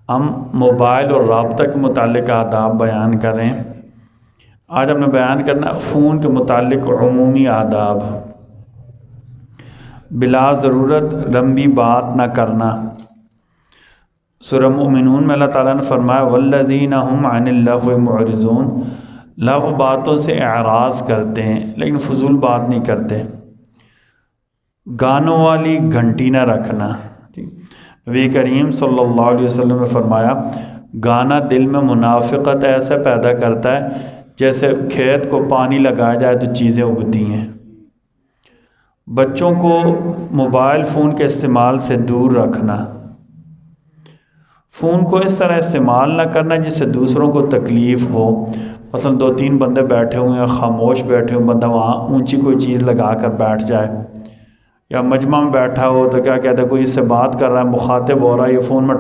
ہم موبائل اور رابطہ کے متعلق آداب بیان کریں۔ آج ہم نے بیان کرنا فون کے متعلق عمومی آداب۔ بلا ضرورت لمبی بات نہ کرنا۔ سورہ مومنون میں اللہ تعالیٰ نے فرمایا والذین هم عن اللغو معرضون، لغو باتوں سے اعراض کرتے ہیں لیکن فضول بات نہیں کرتے۔ گانوں والی گھنٹی نہ رکھنا۔ نبی کریم صلی اللہ علیہ وسلم نے فرمایا گانا دل میں منافقت ایسا پیدا کرتا ہے جیسے کھیت کو پانی لگایا جائے تو چیزیں اگتی ہیں۔ بچوں کو موبائل فون کے استعمال سے دور رکھنا۔ فون کو اس طرح استعمال نہ کرنا جس سے دوسروں کو تکلیف ہو۔ مثلا 2-3 بندے بیٹھے ہوئے ہیں، خاموش بیٹھے ہوئے، بندہ وہاں اونچی کوئی چیز لگا کر بیٹھ جائے، یا مجمع میں بیٹھا ہو تو کیا کہتا ہے کوئی اس سے بات کر رہا ہے، مخاطب ہو رہا ہے، یہ فون میں